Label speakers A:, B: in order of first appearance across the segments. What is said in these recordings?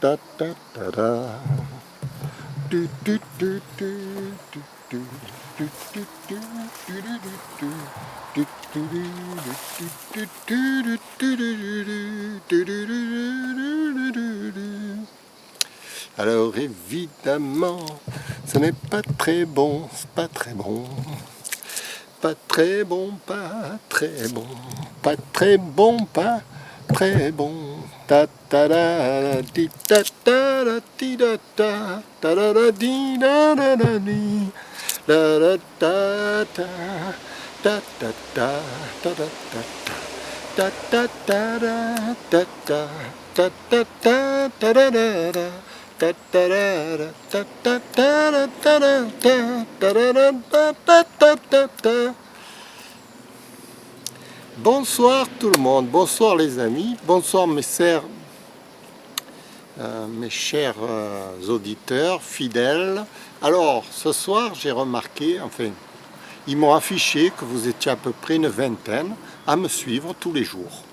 A: ta ta ta ta. Du, du, du, du, du, du, du, du, du, du, du, du. Alors évidemment, ce n'est pas très bon, c'est pas très bon. Pas très bon, pas très bon, pas très bon, pas très bon. Ta ta da di ta ta da di da ta ta da da di da da da di da da ta ta ta ta ta ta ta ta ta ta ta ta ta ta ta da da da. Ta ta da ta ta ta ta ta ta ta ta ta ta ta. Bonsoir tout le monde, bonsoir les amis, bonsoir mes chers auditeurs fidèles. Alors ce soir j'ai remarqué, enfin ils m'ont affiché que vous étiez à peu près une vingtaine à me suivre tous les jours.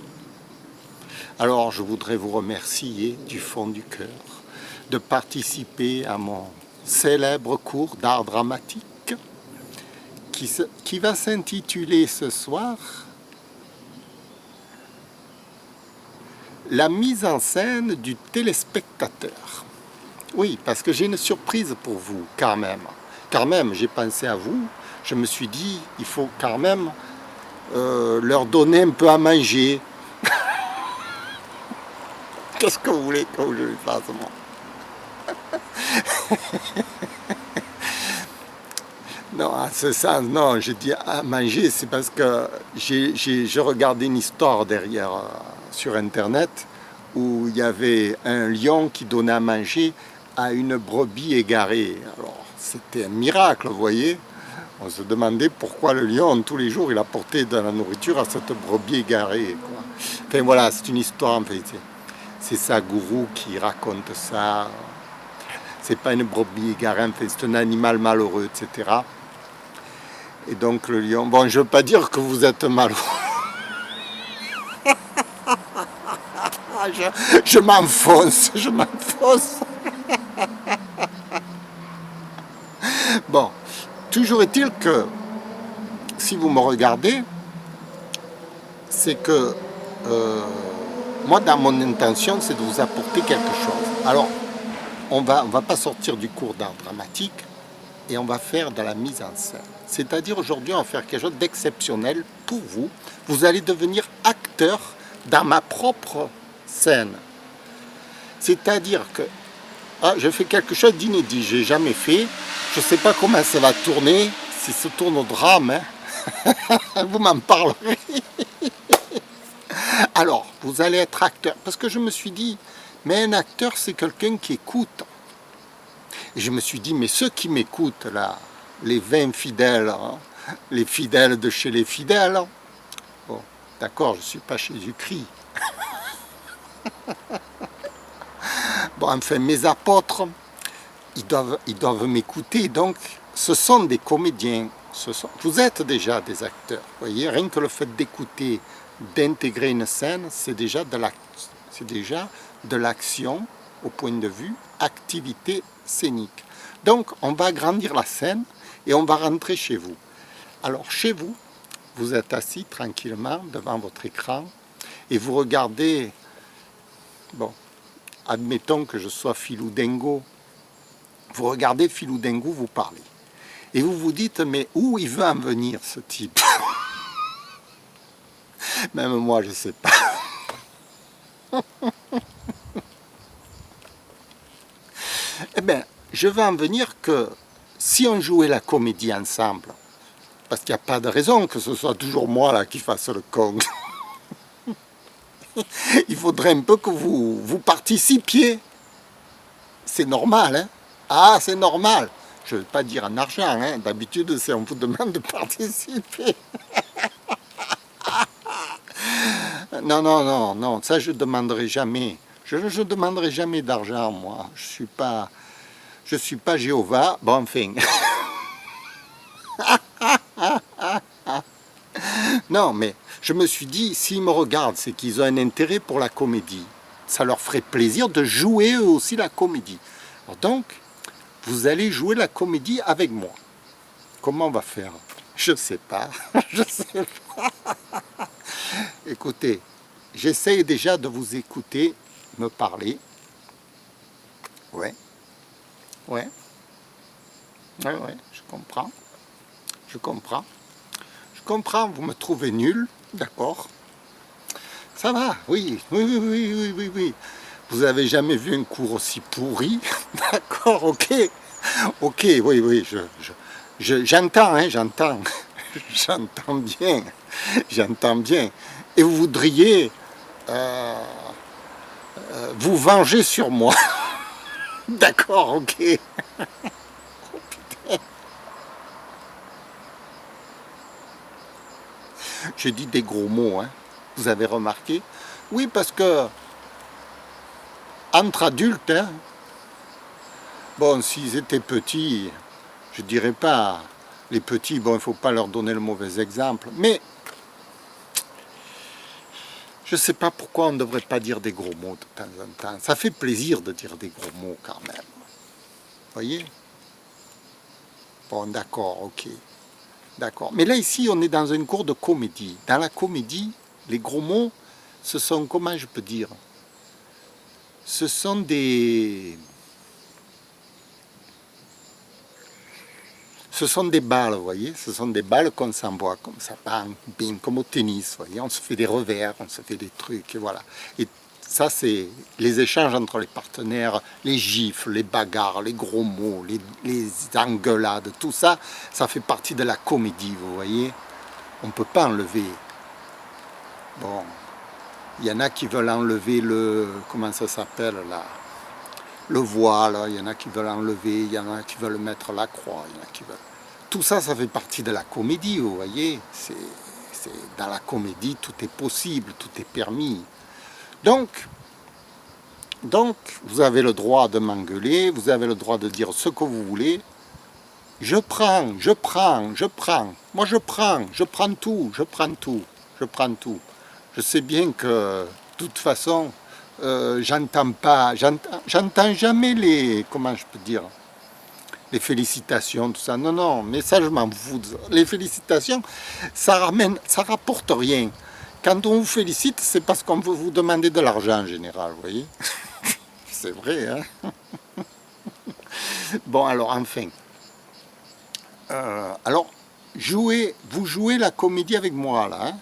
A: Alors je voudrais vous remercier du fond du cœur de participer à mon célèbre cours d'art dramatique qui va s'intituler ce soir la mise en scène du téléspectateur. Oui, parce que j'ai une surprise pour vous, quand même. Quand même, j'ai pensé à vous. Je me suis dit, il faut quand même leur donner un peu à manger. Qu'est-ce que vous voulez que je lui fasse, moi? Non, à ce sens, non, je dis à manger, c'est parce que je regardais une histoire derrière sur Internet où il y avait un lion qui donnait à manger à une brebis égarée. Alors, c'était un miracle, vous voyez. On se demandait pourquoi le lion, tous les jours, il apportait de la nourriture à cette brebis égarée, quoi. Enfin, voilà, c'est une histoire, en fait. C'est Sadhguru qui raconte ça. C'est pas une brebis égarée, en fait, c'est un animal malheureux, etc. Et donc le lion... Bon, je veux pas dire que vous êtes malheureux. je m'enfonce, je m'enfonce. Bon, toujours est-il que, si vous me regardez, c'est que moi, dans mon intention, c'est de vous apporter quelque chose. Alors, on va pas sortir du cours d'art dramatique et on va faire de la mise en scène. C'est-à-dire, aujourd'hui, on va faire quelque chose d'exceptionnel pour vous. Vous allez devenir acteur dans ma propre scène. C'est-à-dire que je fais quelque chose d'inédit, je n'ai jamais fait. Je ne sais pas comment ça va tourner, si ça tourne au drame. Hein. Vous m'en parlerez. Alors, vous allez être acteur. Parce que je me suis dit, mais un acteur, c'est quelqu'un qui écoute. Et je me suis dit, mais ceux qui m'écoutent, là, les 20 fidèles, hein, les fidèles de chez les fidèles, bon, d'accord, je ne suis pas Jésus-Christ. Bon, enfin, mes apôtres, ils doivent m'écouter, donc ce sont des comédiens. Vous êtes déjà des acteurs, vous voyez, rien que le fait d'écouter, d'intégrer une scène, c'est déjà de l'action au point de vue activité scénique. Donc, on va agrandir la scène et on va rentrer chez vous. Alors, chez vous, vous êtes assis tranquillement devant votre écran et vous regardez, bon, admettons que je sois Philou Dingo, vous regardez Philou Dingo vous parler. Et vous vous dites, mais où il veut en venir, ce type? Même moi, je ne sais pas. Eh bien, je veux en venir que si on jouait la comédie ensemble, parce qu'il n'y a pas de raison que ce soit toujours moi là qui fasse le con, il faudrait un peu que vous participiez. C'est normal, hein? Ah, c'est normal. Je ne veux pas dire en argent, hein? D'habitude, c'est on vous demande de participer. Non, non, non, non, ça je ne demanderai jamais. Je ne demanderai jamais d'argent, moi. Je suis pas Jéhovah. Bon, enfin. Non, mais je me suis dit, s'ils me regardent, c'est qu'ils ont un intérêt pour la comédie. ça leur ferait plaisir de jouer eux aussi la comédie. Alors donc, vous allez jouer la comédie avec moi. Comment on va faire? Je ne sais pas, je sais pas. Écoutez, j'essaye déjà de vous écouter, me parler. Ouais, ouais, ouais, je comprends. Je comprends. Je comprends, vous me trouvez nul, d'accord. Ça va, oui, oui, oui, oui, oui, oui, oui. Vous avez jamais vu un cours aussi pourri? D'accord, ok. Ok, oui, oui, j'entends, hein, j'entends. J'entends bien. J'entends bien. Et vous voudriez vous venger sur moi. D'accord, ok. Oh, putain. Je dis des gros mots, hein. Vous avez remarqué? Oui, parce que entre adultes, hein, bon, s'ils étaient petits, je dirais pas, les petits, bon, il ne faut pas leur donner le mauvais exemple, mais je ne sais pas pourquoi on ne devrait pas dire des gros mots de temps en temps. Ça fait plaisir de dire des gros mots quand même. Vous voyez? Bon, d'accord, ok. D'accord. Mais là, ici, on est dans une cour de comédie. Dans la comédie, les gros mots, ce sont, comment je peux dire? Ce sont des... Ce sont des balles, vous voyez, ce sont des balles qu'on s'envoie comme ça, bang, bing, comme au tennis, vous voyez, on se fait des revers, on se fait des trucs, et voilà. Et ça, c'est les échanges entre les partenaires, les gifles, les bagarres, les gros mots, les engueulades, tout ça, ça fait partie de la comédie, vous voyez. On ne peut pas enlever. Bon, il y en a qui veulent enlever le, comment ça s'appelle là, le voile, il y en a qui veulent enlever, il y en a qui veulent mettre la croix, il y en a qui veulent... Tout ça, ça fait partie de la comédie, vous voyez. Dans la comédie, tout est possible, tout est permis. Donc, vous avez le droit de m'engueuler, vous avez le droit de dire ce que vous voulez. Je prends, je prends, je prends. Moi, je prends tout, je prends tout, je prends tout. Je sais bien que, de toute façon, j'entends jamais les, comment je peux dire, les félicitations, tout ça. Non, non, mais ça, je m'en fous. Les félicitations, ça rapporte rien. Quand on vous félicite, c'est parce qu'on veut vous demander de l'argent en général, vous voyez. C'est vrai, hein. Bon, alors, enfin. Alors, vous jouez la comédie avec moi, là. Hein.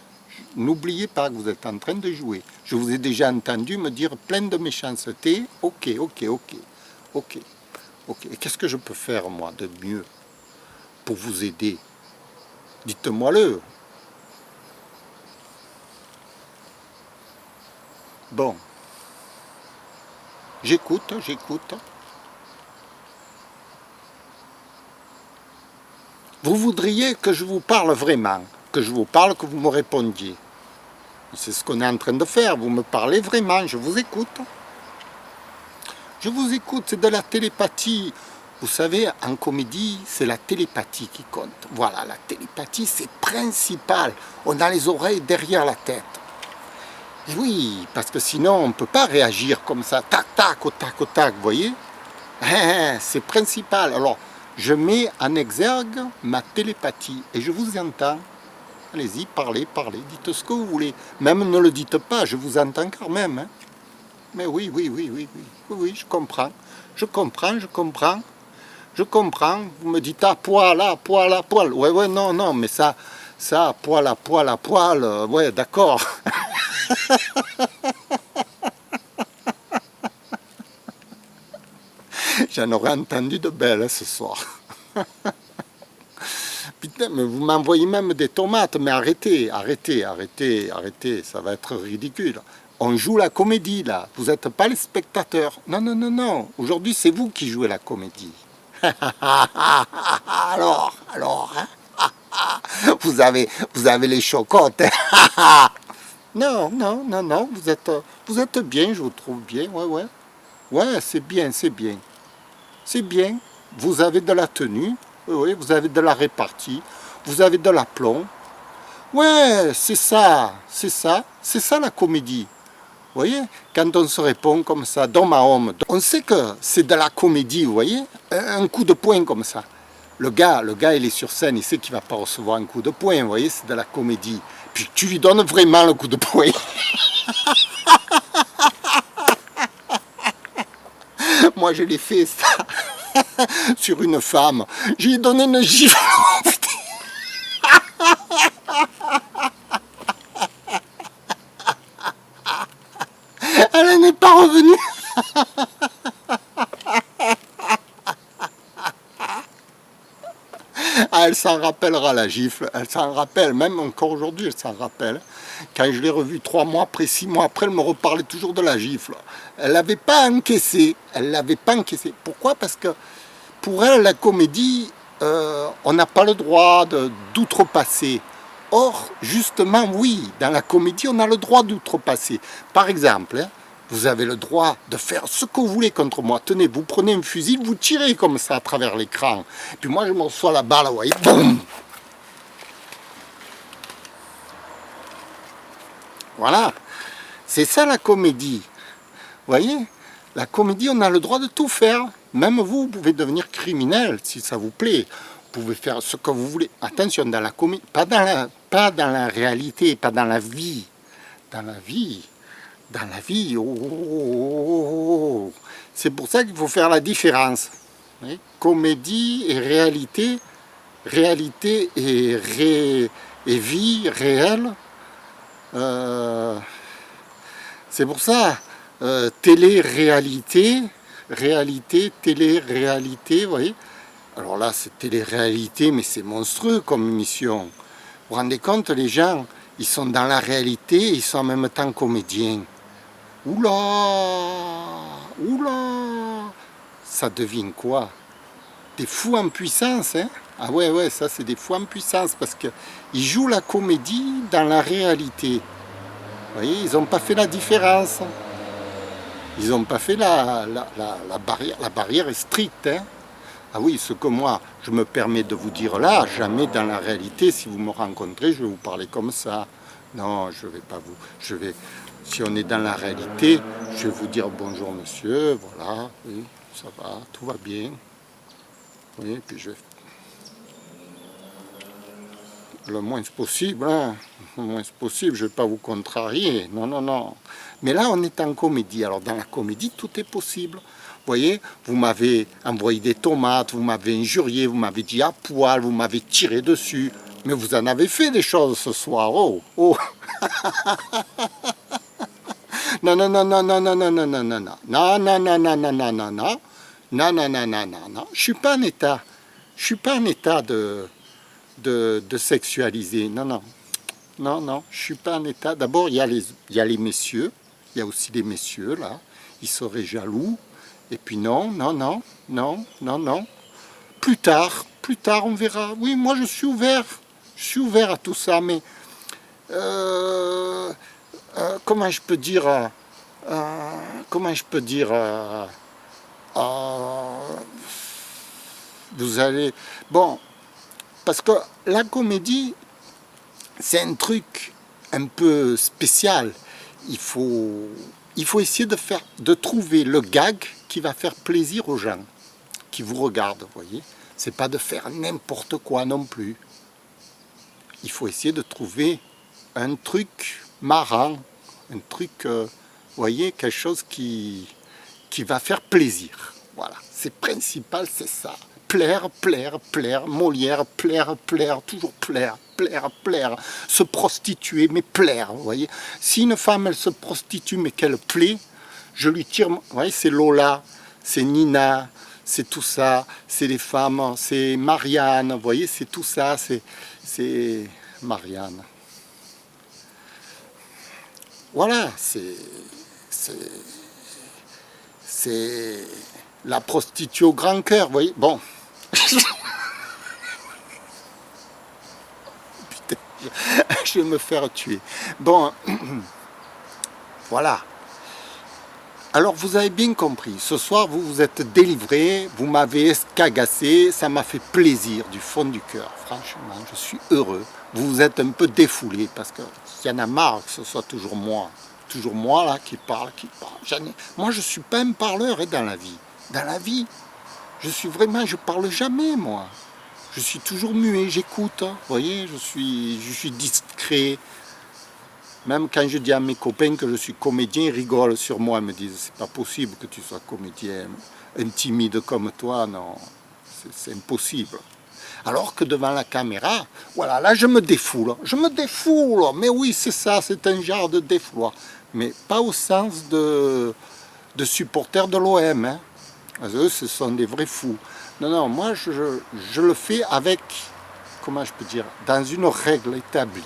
A: N'oubliez pas que vous êtes en train de jouer. Je vous ai déjà entendu me dire plein de méchanceté. Ok, ok, ok, ok, ok. Et qu'est-ce que je peux faire, moi, de mieux pour vous aider? Dites-moi-le. Bon. J'écoute, j'écoute. Vous voudriez que je vous parle vraiment, que je vous parle, que vous me répondiez. C'est ce qu'on est en train de faire, vous me parlez vraiment, je vous écoute. Je vous écoute, c'est de la télépathie. Vous savez, en comédie, c'est la télépathie qui compte. Voilà, la télépathie, c'est principal. On a les oreilles derrière la tête. Et oui, parce que sinon, on ne peut pas réagir comme ça, tac, tac, au tac, vous voyez. C'est principal. Alors, je mets en exergue ma télépathie et je vous entends. Allez-y, parlez, parlez, dites ce que vous voulez. Même ne le dites pas, je vous entends quand même. Hein. Mais oui, oui, oui, oui, oui, oui, oui, je comprends. Je comprends, je comprends. Je comprends. Vous me dites à poil, à poil, à poil. Ouais, ouais, non, non, mais ça, poil, à poil, à poil, ouais, d'accord. J'en aurais entendu de belles ce soir. Putain, mais vous m'envoyez même des tomates, mais arrêtez, arrêtez, arrêtez, arrêtez, ça va être ridicule. On joue la comédie là, vous n'êtes pas les spectateurs. Non, non, non, non, aujourd'hui c'est vous qui jouez la comédie. alors, hein, vous avez les chocottes. non, non, non, non, vous êtes bien, je vous trouve bien, ouais, ouais. Ouais, c'est bien, c'est bien. C'est bien, vous avez de la tenue, oui, vous avez de la répartie, vous avez de l'aplomb. Ouais, c'est ça la comédie. voyez, quand on se répond comme ça, d'homme à homme, on sait que c'est de la comédie, vous voyez, un coup de poing comme ça. Le gars, il est sur scène, il sait qu'il ne va pas recevoir un coup de poing, vous voyez, c'est de la comédie. Puis tu lui donnes vraiment le coup de poing. Moi, je l'ai fait, ça, sur une femme. Je lui ai donné une gifle. Elle n'est pas revenue. Ah, elle s'en rappellera, la gifle. Elle s'en rappelle, même encore aujourd'hui, elle s'en rappelle. Quand je l'ai revue 3 mois après, 6 mois après, elle me reparlait toujours de la gifle. Elle l'avait pas encaissé. Elle l'avait pas encaissé. Pourquoi? Parce que pour elle, la comédie, on n'a pas le droit d'outrepasser. Or, justement, oui, dans la comédie, on a le droit d'outrepasser. Par exemple, hein, vous avez le droit de faire ce que vous voulez contre moi. Tenez, vous prenez un fusil, vous tirez comme ça à travers l'écran. Puis moi, je me reçois la balle, vous voyez, boum. Voilà, c'est ça la comédie. Vous voyez, la comédie, on a le droit de tout faire. Même vous pouvez devenir criminel si ça vous plaît. Vous pouvez faire ce que vous voulez. Attention, dans la comédie, pas dans la réalité, pas dans la vie. Dans la vie. Dans la vie, c'est pour ça qu'il faut faire la différence. Oui, comédie et réalité, réalité et vie réelle. C'est pour ça, télé-réalité, réalité, télé-réalité, vous voyez. Alors là, c'est télé-réalité, mais c'est monstrueux comme émission. Vous vous rendez compte, les gens, ils sont dans la réalité, ils sont en même temps comédiens. Oula, oula, ça devient quoi? Des fous en puissance, hein? Ah ouais, ça c'est des fous en puissance, parce qu'ils jouent la comédie dans la réalité. Vous voyez, ils n'ont pas fait la différence. Ils n'ont pas fait la barrière est stricte, hein? Ah oui, ce que moi, je me permets de vous dire là, jamais dans la réalité, si vous me rencontrez, je vais vous parler comme ça. Non, je ne vais pas vous... Si on est dans la réalité, je vais vous dire bonjour monsieur, voilà, oui, ça va, tout va bien. Oui, puis je vais... Le moins possible, hein, le moins possible, je ne vais pas vous contrarier, non. Mais là, on est en comédie, alors dans la comédie, tout est possible. Vous voyez, vous m'avez envoyé des tomates, vous m'avez injurié, vous m'avez dit à poil, vous m'avez tiré dessus. Mais vous en avez fait des choses ce soir, oh. Non, je suis pas en état. Je suis pas en état de sexualiser. Non, je suis pas en état. D'abord, il y a les messieurs. Il y a aussi les messieurs, là. Ils seraient jaloux. Et puis non. Plus tard, on verra. Oui, moi, je suis ouvert. Je suis ouvert à tout ça, mais... comment je peux dire... vous allez... Bon, parce que la comédie, c'est un truc un peu spécial. Il faut essayer de trouver le gag qui va faire plaisir aux gens qui vous regardent, vous voyez. C'est pas de faire n'importe quoi non plus. Il faut essayer de trouver un truc marrant, un truc, vous voyez, quelque chose qui va faire plaisir. Voilà, c'est principal, c'est ça. Plaire, Molière, plaire, toujours plaire. Se prostituer, mais plaire, vous voyez. Si une femme, elle se prostitue, mais qu'elle plaît, je lui tire, vous voyez, c'est Lola, c'est Nina, c'est tout ça, c'est les femmes, c'est Marianne, vous voyez, c'est tout ça, c'est Marianne. Voilà, c'est la prostituée au grand cœur, vous voyez. Bon. Putain, je vais me faire tuer. Bon, voilà. Alors vous avez bien compris, ce soir vous vous êtes délivré, vous m'avez escagassé, ça m'a fait plaisir du fond du cœur, franchement, je suis heureux. Vous vous êtes un peu défoulé parce qu'il y en a marre que ce soit toujours moi toujours moi là qui parle. Moi je suis pas un parleur dans la vie. Dans la vie, je parle jamais moi. Je suis toujours muet, j'écoute. Vous voyez, je suis discret. Même quand je dis à mes copains que je suis comédien, ils rigolent sur moi, ils me disent c'est pas possible que tu sois comédien, un timide comme toi, non, c'est impossible. Alors que devant la caméra, voilà, là je me défoule, mais oui c'est ça, c'est un genre de défouloir, mais pas au sens de supporters de l'OM, hein. Eux ce sont des vrais fous. Non, non, moi je le fais avec, comment je peux dire, dans une règle établie.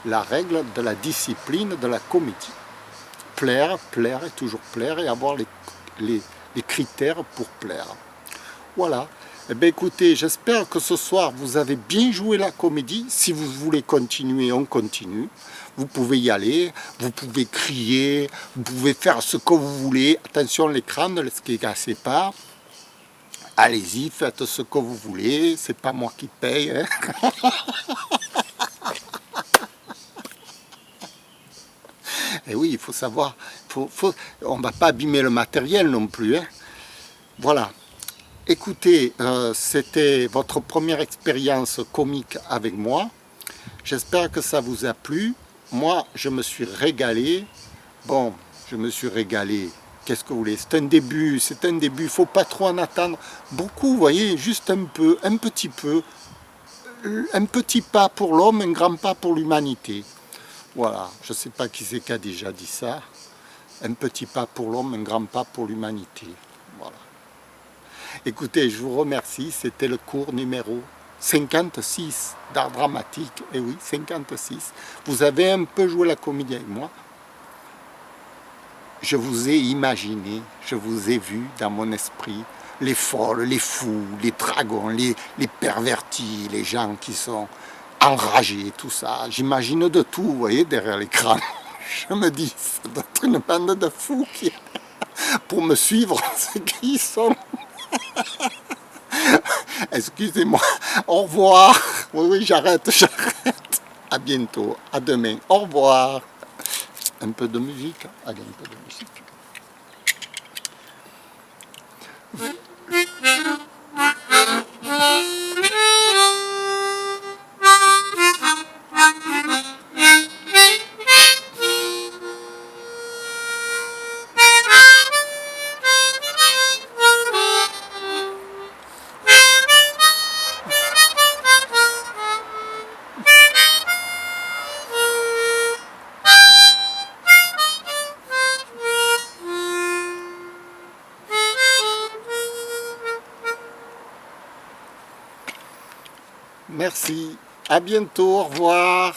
A: La règle de la discipline de la comédie. Plaire, plaire et toujours plaire et avoir les critères pour plaire. Voilà. Eh bien écoutez, j'espère que ce soir vous avez bien joué la comédie. Si vous voulez continuer, on continue. Vous pouvez y aller, vous pouvez crier, vous pouvez faire ce que vous voulez. Attention, l'écran ne les cassez pas. Allez-y, faites ce que vous voulez. C'est pas moi qui paye, hein. Et oui, il faut savoir, on ne va pas abîmer le matériel non plus, hein. Voilà. Écoutez, c'était votre première expérience comique avec moi. J'espère que ça vous a plu. Moi, je me suis régalé. Bon, je me suis régalé. Qu'est-ce que vous voulez? C'est un début, il ne faut pas trop en attendre. Beaucoup, vous voyez, juste un peu, un petit peu. Un petit pas pour l'homme, un grand pas pour l'humanité. Voilà, je ne sais pas qui c'est qui a déjà dit ça. Un petit pas pour l'homme, un grand pas pour l'humanité. Voilà. Écoutez, je vous remercie. C'était le cours numéro 56 d'art dramatique. Et oui, 56. Vous avez un peu joué la comédie avec moi. Je vous ai imaginé, je vous ai vu dans mon esprit. Les folles, les fous, les dragons, les pervertis, les gens qui sont enragés, tout ça. J'imagine de tout, vous voyez, derrière l'écran. Je me dis, ça doit être une bande de fous qui, pour me suivre, c'est qui sont. Excusez-moi, au revoir. Oui, oui, j'arrête. À bientôt, à demain. Au revoir. Un peu de musique. Allez, un peu de musique. Merci, à bientôt, au revoir.